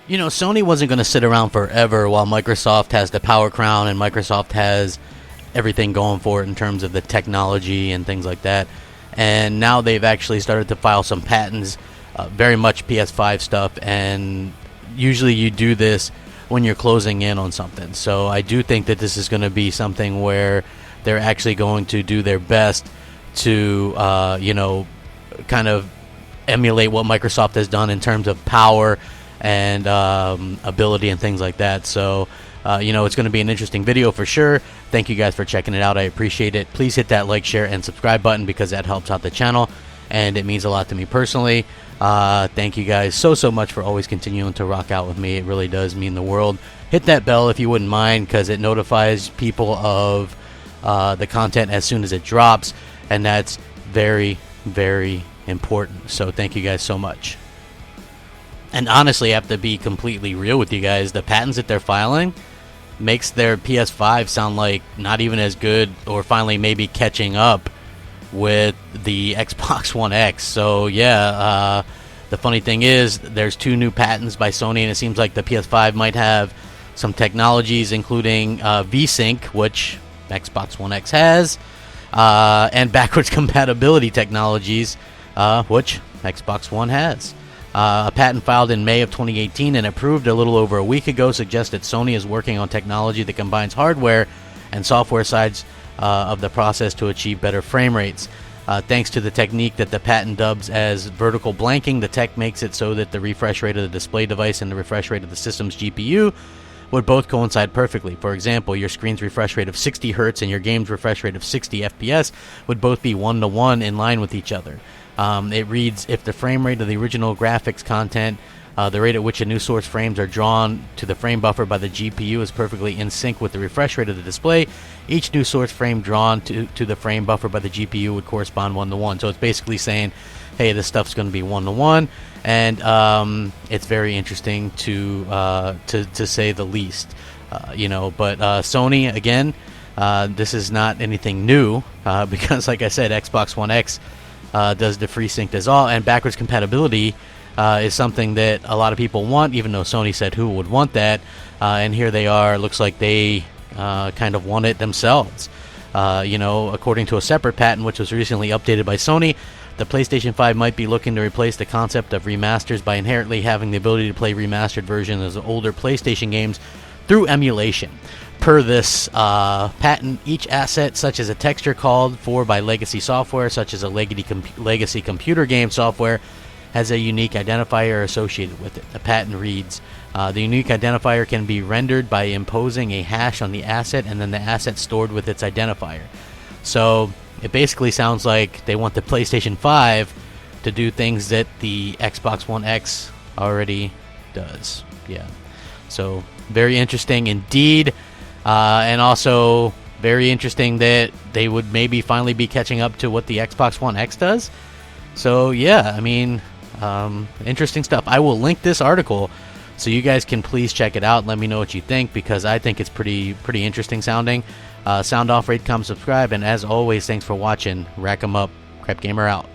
You know, Sony wasn't going to sit around forever while Microsoft has the power crown and Microsoft has everything going for it in terms of the technology and things like that. And now they've actually started to file some patents, very much PS5 stuff, and usually you do this when you're closing in on something. So I do think that this is going to be something where they're actually going to do their best to, you know, kind of emulate what Microsoft has done in terms of power and ability and things like that. So you know, it's going to be an interesting video for sure. Thank you guys for checking it out. I appreciate it. Please hit that like, share, and subscribe button because that helps out the channel and it means a lot to me personally. Thank you guys so much for always continuing to rock out with me. It really does mean the world. Hit that bell if you wouldn't mind, because it notifies people of the content as soon as it drops, and that's very important. So thank you guys so much. And honestly, I have to be completely real with you guys. The patents that they're filing makes their PS5 sound like not even as good, or finally maybe catching up with the Xbox One X. So yeah, the funny thing is there's 2 new patents by Sony, and it seems like the PS5 might have some technologies, including VSync, which Xbox One X has, and backwards compatibility technologies, which Xbox One has. A patent filed in May of 2018 and approved a little over a week ago suggests that Sony is working on technology that combines hardware and software sides of the process to achieve better frame rates. Thanks to the technique that the patent dubs as vertical blanking, the tech makes it so that the refresh rate of the display device and the refresh rate of the system's GPU would both coincide perfectly. For example, your screen's refresh rate of 60 Hz and your game's refresh rate of 60 FPS would both be 1-to-1 in line with each other. It reads, if the frame rate of the original graphics content, the rate at which a new source frames are drawn to the frame buffer by the GPU is perfectly in sync with the refresh rate of the display, each new source frame drawn to the frame buffer by the GPU would correspond 1-to-1. So it's basically saying, hey, this stuff's going to be 1-to-1, and it's very interesting to say the least. You know, but Sony, again, this is not anything new, because like I said, Xbox One X does the FreeSync as all, and backwards compatibility is something that a lot of people want, even though Sony said who would want that, and here they are. Looks like they kind of want it themselves. You know, according to a separate patent which was recently updated by Sony, the PlayStation 5 might be looking to replace the concept of remasters by inherently having the ability to play remastered versions of older PlayStation games through emulation. Per this patent, each asset, such as a texture called for by legacy software, such as a legacy computer game software, has a unique identifier associated with it. The patent reads, the unique identifier can be rendered by imposing a hash on the asset and then the asset stored with its identifier. So it basically sounds like they want the PlayStation 5 to do things that the Xbox One X already does. Yeah. So very interesting indeed. And also very interesting that they would maybe finally be catching up to what the Xbox One X does. So yeah, I mean, interesting stuff. I will link this article so you guys can please check it out and let me know what you think, because I think it's pretty interesting sounding. Sound off, rate, comment, subscribe, and as always, thanks for watching. Rack 'em up. Crapgamer out.